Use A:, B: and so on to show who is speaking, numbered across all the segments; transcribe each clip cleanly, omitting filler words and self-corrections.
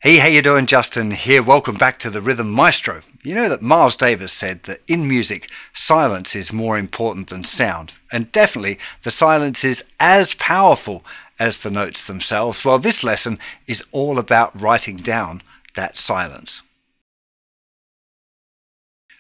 A: Hey, how you doing? Justin here. Welcome back to the Rhythm Maestro. You know that Miles Davis said that in music, silence is more important than sound. And definitely the silence is as powerful as the notes themselves. Well, this lesson is all about writing down that silence.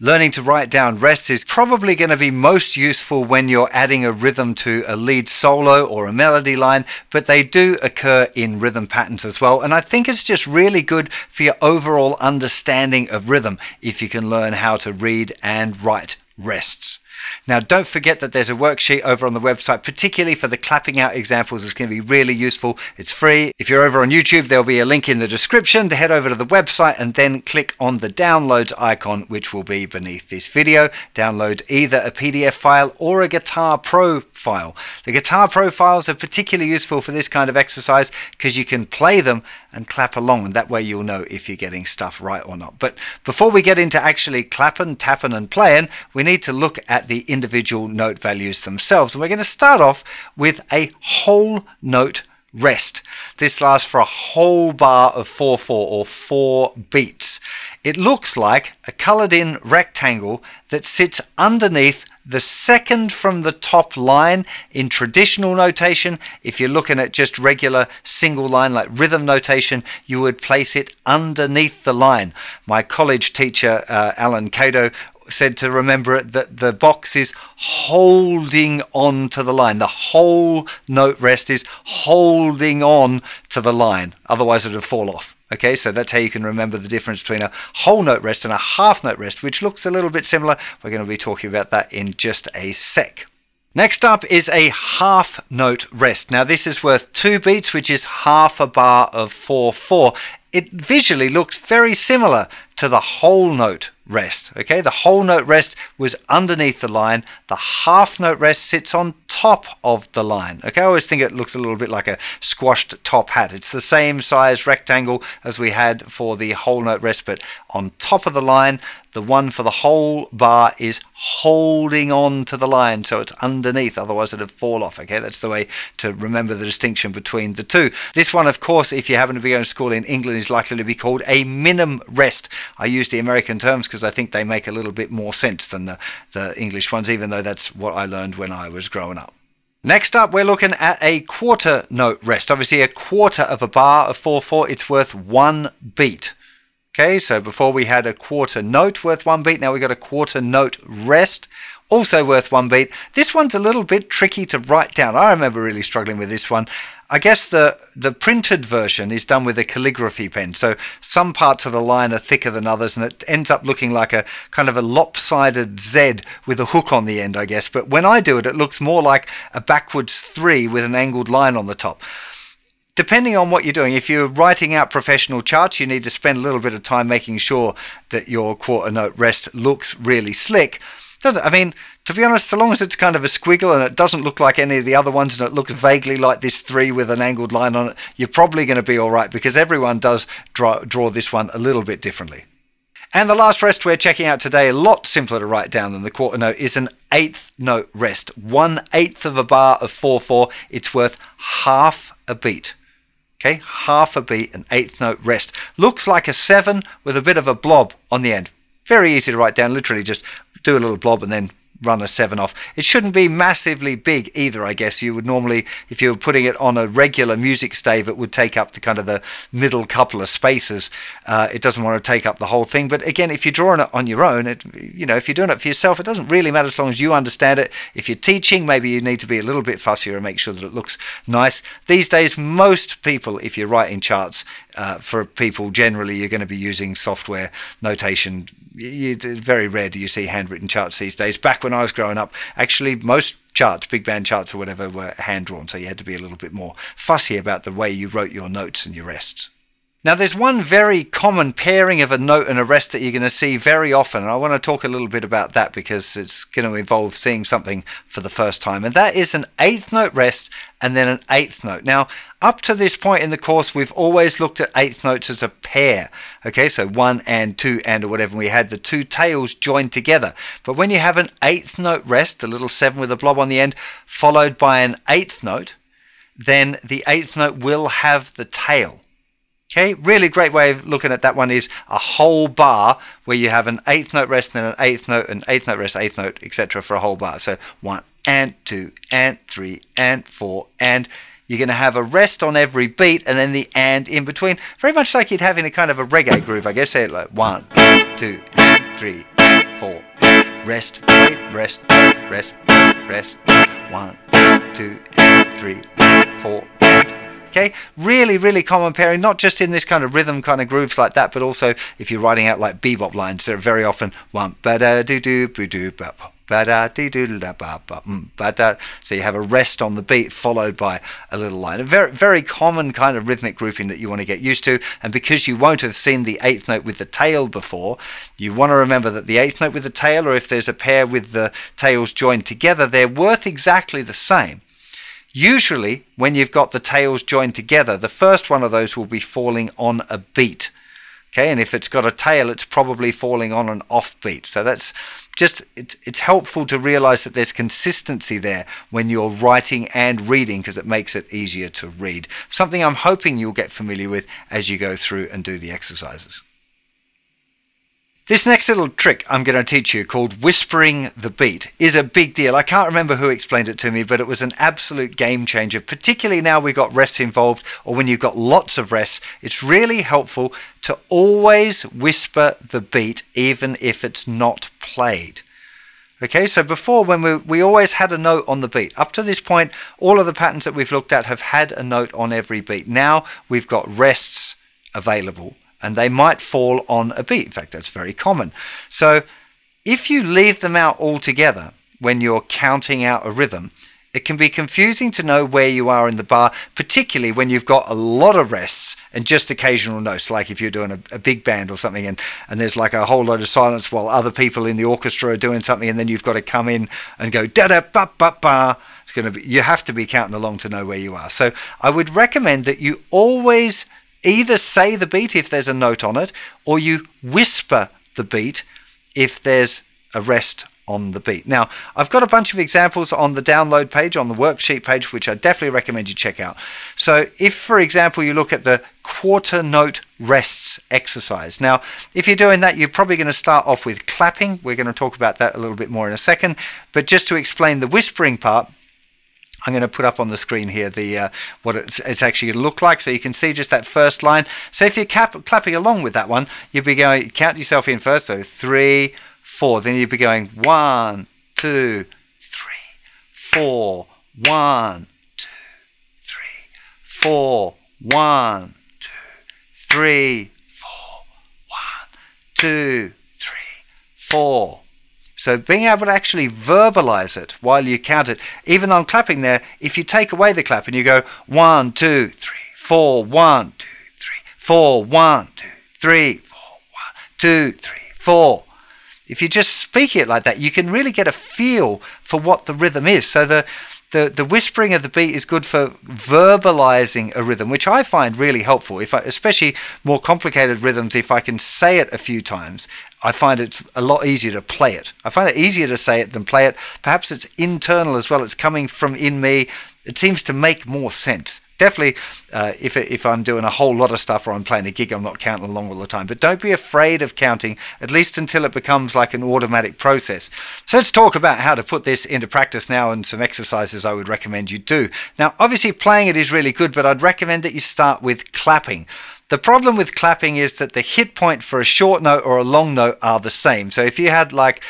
A: Learning to write down rests is probably going to be most useful when you're adding a rhythm to a lead solo or a melody line, but they do occur in rhythm patterns as well. And I think it's just really good for your overall understanding of rhythm if you can learn how to read and write rests. Now, don't forget that there's a worksheet over on the website, particularly for the clapping out examples. It's going to be really useful. It's free. If you're over on YouTube, there'll be a link in the description to head over to the website and then click on the downloads icon, which will be beneath this video. Download either a PDF file or a Guitar Pro file. The Guitar Pro files are particularly useful for this kind of exercise because you can play them and clap along, and that way you'll know if you're getting stuff right or not. But before we get into actually clapping, tapping and playing, we need to look at the individual note values themselves. And we're going to start off with a whole note rest. This lasts for a whole bar of 4/4 or 4 beats. It looks like a colored in rectangle that sits underneath the second from the top line in traditional notation. If you're looking at just regular single line like rhythm notation, you would place it underneath the line. My college teacher, Alan Cato, said to remember it that the box is holding on to the line. The whole note rest is holding on to the line. Otherwise it would fall off. Okay, so that's how you can remember the difference between a whole note rest and a half note rest, which looks a little bit similar. We're going to be talking about that in just a sec. Next up is a half note rest. Now this is worth 2 beats, which is half a bar of 4/4. It visually looks very similar to the whole note rest. Okay, the whole note rest was underneath the line. The half note rest sits on top of the line. Okay, I always think it looks a little bit like a squashed top hat. It's the same size rectangle as we had for the whole note rest, but on top of the line. The one for the whole bar is holding on to the line, so it's underneath, otherwise it'd fall off. Okay, that's the way to remember the distinction between the two. This one, of course, if you happen to be going to school in England, is likely to be called a minim rest. I use the American terms because I think they make a little bit more sense than the English ones, even though that's what I learned when I was growing up. Next up, we're looking at a quarter note rest. Obviously, a quarter of a bar of 4/4, it's worth 1 beat. Okay, so before we had a quarter note worth 1 beat, now we've got a quarter note rest, also worth 1 beat. This one's a little bit tricky to write down. I remember really struggling with this one. I guess the printed version is done with a calligraphy pen, so some parts of the line are thicker than others, and it ends up looking like a kind of a lopsided Z with a hook on the end, I guess. But when I do it, it looks more like a backwards 3 with an angled line on the top. Depending on what you're doing, if you're writing out professional charts, you need to spend a little bit of time making sure that your quarter note rest looks really slick. I mean, to be honest, so long as it's kind of a squiggle and it doesn't look like any of the other ones and it looks vaguely like this 3 with an angled line on it, you're probably going to be all right, because everyone does draw this one a little bit differently. And the last rest we're checking out today, a lot simpler to write down than the quarter note, is an 8th note rest. 1/8 of a bar of 4/4. It's worth half a beat. Okay, half a beat, an 8th note rest. Looks like a 7 with a bit of a blob on the end. Very easy to write down, literally just do a little blob and then run a 7 off. It shouldn't be massively big either, I guess. You would normally, if you were putting it on a regular music stave, it would take up the kind of the middle couple of spaces. It doesn't want to take up the whole thing. But again, if you're drawing it on your own, if you're doing it for yourself, it doesn't really matter as long as you understand it. If you're teaching, maybe you need to be a little bit fussier and make sure that it looks nice. These days, most people, if you're writing charts, for people generally, you're going to be using software notation. Very rare do you see handwritten charts these days. Back when I was growing up, actually most charts, big band charts or whatever, were hand drawn, so you had to be a little bit more fussy about the way you wrote your notes and your rests. Now there's one very common pairing of a note and a rest that you're going to see very often, and I want to talk a little bit about that because it's going to involve seeing something for the first time, and that is an 8th note rest and then an 8th note. Now up to this point in the course, we've always looked at 8th notes as a pair. Okay, so 1 and 2 and or whatever, and we had the 2 tails joined together. But when you have an 8th note rest, the little 7 with a blob on the end, followed by an 8th note, then the 8th note will have the tail. Okay, really great way of looking at that one is a whole bar where you have an eighth note rest, then an eighth note, rest, eighth note, etc. for a whole bar. So 1 and 2 and 3 and 4, and you're going to have a rest on every beat and then the and in between. Very much like you'd have in a kind of a reggae groove, I guess. Say it like 1, 2 and 3 and 4. Rest, wait, rest, rest, rest. 1, 2 and 3 and 4. Okay, really, really common pairing, not just in this kind of rhythm kind of grooves like that, but also if you're writing out like bebop lines, they're very often 1 ba da do do boo do ba ba da dee doo da ba ba ba da. So you have a rest on the beat followed by a little line. A very, very common kind of rhythmic grouping that you want to get used to. And because you won't have seen the eighth note with the tail before, you want to remember that the eighth note with the tail, or if there's a pair with the tails joined together, they're worth exactly the same. Usually, when you've got the tails joined together, the first one of those will be falling on a beat. Okay, and if it's got a tail, it's probably falling on an off beat. So that's just, it's helpful to realize that there's consistency there when you're writing and reading, because it makes it easier to read. Something I'm hoping you'll get familiar with as you go through and do the exercises. This next little trick I'm going to teach you, called whispering the beat, is a big deal. I can't remember who explained it to me, but it was an absolute game changer, particularly now we've got rests involved, or when you've got lots of rests. It's really helpful to always whisper the beat, even if it's not played. Okay, so before, when we always had a note on the beat. Up to this point, all of the patterns that we've looked at have had a note on every beat. Now we've got rests available, and they might fall on a beat. In fact, that's very common. So if you leave them out altogether when you're counting out a rhythm, it can be confusing to know where you are in the bar, particularly when you've got a lot of rests and just occasional notes, like if you're doing a big band or something, and there's like a whole load of silence while other people in the orchestra are doing something, and then you've got to come in and go da-da ba ba ba. It's going to be, you have to be counting along to know where you are. So I would recommend that you always either say the beat if there's a note on it, or you whisper the beat if there's a rest on the beat. Now, I've got a bunch of examples on the download page, on the worksheet page, which I definitely recommend you check out. So if, for example, you look at the quarter note rests exercise. Now, if you're doing that, you're probably going to start off with clapping. We're going to talk about that a little bit more in a second. But just to explain the whispering part, I'm going to put up on the screen here the what it's actually going to look like, so you can see just that first line. So if you're clapping along with that one, you'll be going, count yourself in first, so 3, 4. Then you'll be going 1, 2, 3, 4, 1, 2, 3, 4, 1, 2, 3, 4, 1, 2, 3, 4. So being able to actually verbalize it while you count it, even though I'm clapping there, if you take away the clap and you go 1, 2, 3, 4, 1, 2, 3, 4, 1, 2, 3, 4, 1, 2, 3, 4. If you just speak it like that, you can really get a feel for what the rhythm is. So the whispering of the beat is good for verbalizing a rhythm, which I find really helpful. Especially more complicated rhythms, if I can say it a few times, I find it's a lot easier to play it. I find it easier to say it than play it. Perhaps it's internal as well. It's coming from in me. It seems to make more sense. Definitely, if I'm doing a whole lot of stuff or I'm playing a gig, I'm not counting along all the time. But don't be afraid of counting, at least until it becomes like an automatic process. So let's talk about how to put this into practice now, and some exercises I would recommend you do. Now, obviously playing it is really good, but I'd recommend that you start with clapping. The problem with clapping is that the hit point for a short note or a long note are the same. So if you had like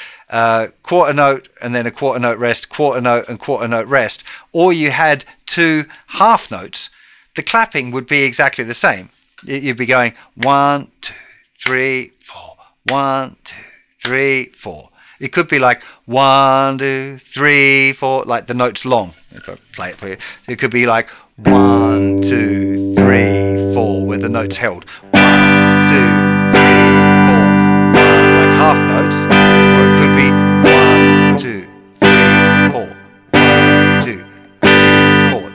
A: quarter note and then a quarter note rest, quarter note and quarter note rest, or you had 2 half notes, the clapping would be exactly the same. You'd be going 1, 2, 3, 4, 1, 2, 3, 4. It could be like 1, 2, 3, 4, like the note's long. If I play it for you, it could be like 1, 2, 3, 4, where the note's held. 1, 2, 3, 4, 1, like half notes, or it could be 1, 2, 3, 4, 1, 2, 3, 4.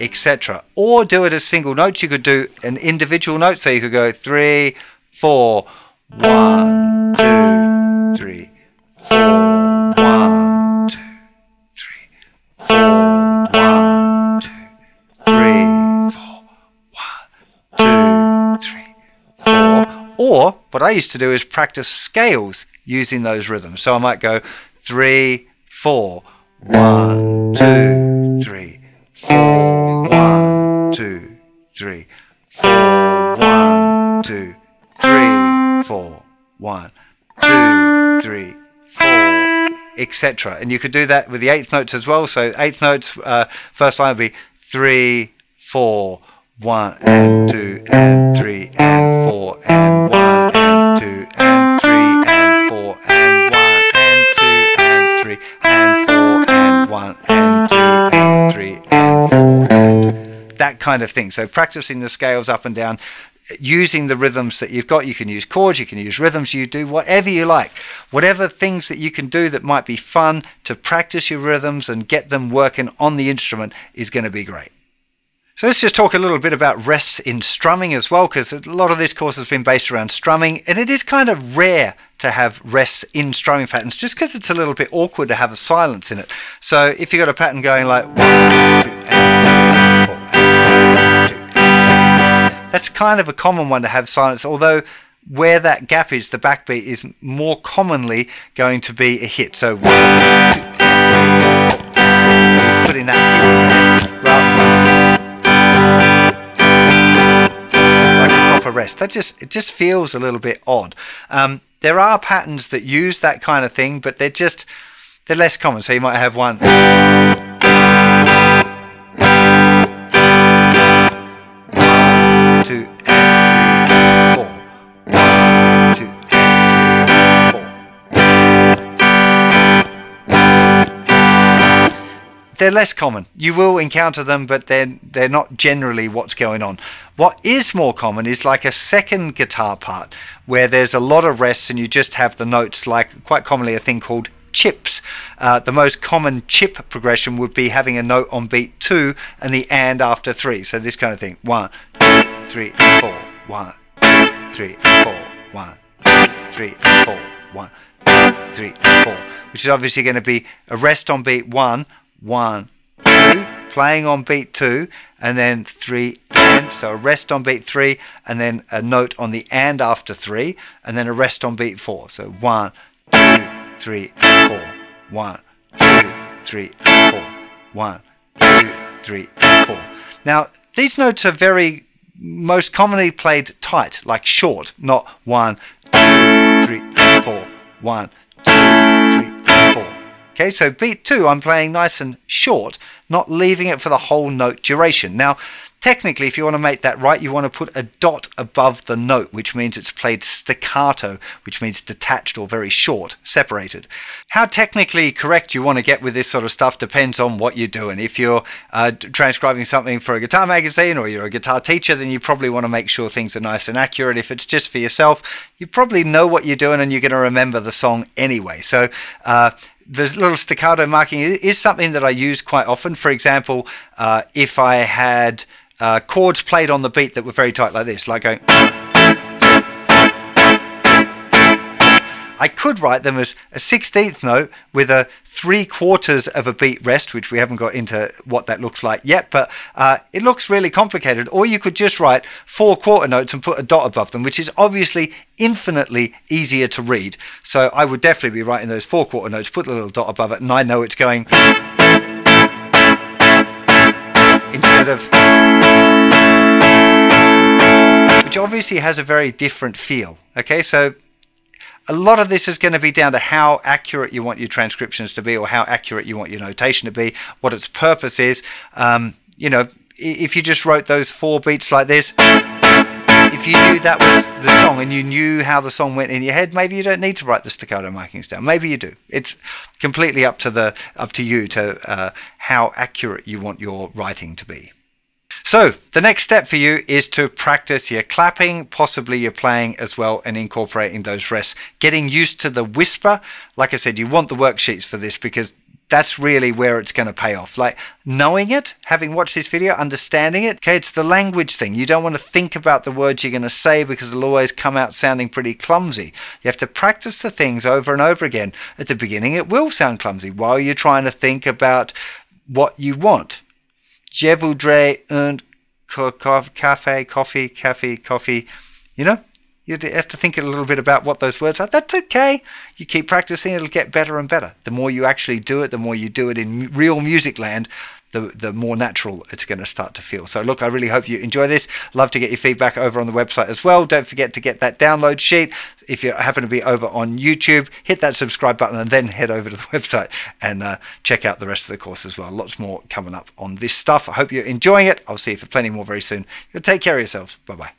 A: etc. Or do it as single notes. You could do an individual note, so you could go 3, 4, 1, 2, 3, 4, 1, 2, 3, 4, 1, 2, 3, 4, 1, 2, 3, 4. Or what I used to do is practice scales using those rhythms. So I might go 3, 4, 1, 2, 3, 4, 1, 2, 3, 4, 1, 2, 3, 4, 1, 2, 3, 4, etc. And you could do that with the eighth notes as well. So eighth notes, first line would be 3, 4, 1 and 2 and 3 and 4 and 1 and 2 and 3 and 4 and 1 and 2 and 3 and 4 and 1 and 2 and 3 and 4 and that kind of thing. So practicing the scales up and down, using the rhythms that you've got. You can use chords, you can use rhythms, you do whatever you like. Whatever things that you can do that might be fun to practice your rhythms and get them working on the instrument is going to be great. So let's just talk a little bit about rests in strumming as well, because a lot of this course has been based around strumming, and it is kind of rare to have rests in strumming patterns just because it's a little bit awkward to have a silence in it. So if you've got a pattern going like 1, 2, and 3, 4, and 1, 2, and that's kind of a common one to have silence, although where that gap is, the backbeat is more commonly going to be a hit. So 1, 2, and 3, 4, putting that hit in there rather than rest. It just feels a little bit odd. There are patterns that use that kind of thing, but they're less common. So you might have 1, 2, and 3, 4, 1, 2, and 3, 4. They're less common. You will encounter them, but they're not generally what's going on. What is more common is like a second guitar part where there's a lot of rests and you just have the notes, like quite commonly a thing called chips. The most common chip progression would be having a note on beat 2 and the and after 3. So this kind of thing. 1, 2, 3, 4, 1, 2, 3, 4, 1, 2, 3, 4, 1, 2, 3, 4, which is obviously going to be a rest on beat 1, 1, 2, playing on beat 2, and then 3 and, so a rest on beat 3, and then a note on the and after 3, and then a rest on beat 4. So 1, 2, 3, 4, 1, 2, 3, 4, 1, 2, 3, 4. Now these notes are most commonly played tight, like short, not 1, 2, 3, 4, 1, 2, 3, 4. Okay, so beat 2 I'm playing nice and short, not leaving it for the whole note duration. Now, technically, if you want to make that right, you want to put a dot above the note, which means it's played staccato, which means detached or very short, separated. How technically correct you want to get with this sort of stuff depends on what you're doing. If you're transcribing something for a guitar magazine or you're a guitar teacher, then you probably want to make sure things are nice and accurate. If it's just for yourself, you probably know what you're doing and you're going to remember the song anyway. So the little staccato marking is something that I use quite often. For example, if I had chords played on the beat that were very tight like this, like going, I could write them as a 16th note with a 3/4 of a beat rest, which we haven't got into what that looks like yet, but it looks really complicated. Or you could just write 4/4 notes and put a dot above them, which is obviously infinitely easier to read. So I would definitely be writing those 4/4 notes, put a little dot above it, and I know it's going instead of, which obviously has a very different feel. Okay, so a lot of this is going to be down to how accurate you want your transcriptions to be, or how accurate you want your notation to be, what its purpose is. You know, if you just wrote those 4 beats like this, if you knew that was the song and you knew how the song went in your head, maybe you don't need to write the staccato markings down. Maybe you do. It's completely up to you to how accurate you want your writing to be. So the next step for you is to practice your clapping, possibly your playing as well, and incorporating those rests. Getting used to the whisper. Like I said, you want the worksheets for this because that's really where it's going to pay off. Like knowing it, having watched this video, understanding it. Okay, it's the language thing. You don't want to think about the words you're going to say because it'll always come out sounding pretty clumsy. You have to practice the things over and over again. At the beginning, it will sound clumsy while you're trying to think about what you want. Je voudrais un café, coffee. You know? You have to think a little bit about what those words are. That's okay. You keep practicing, it'll get better and better. The more you actually do it, the more you do it in real music land, the more natural it's going to start to feel. So look, I really hope you enjoy this. Love to get your feedback over on the website as well. Don't forget to get that download sheet. If you happen to be over on YouTube, hit that subscribe button and then head over to the website and check out the rest of the course as well. Lots more coming up on this stuff. I hope you're enjoying it. I'll see you for plenty more very soon. You'll take care of yourselves. Bye-bye.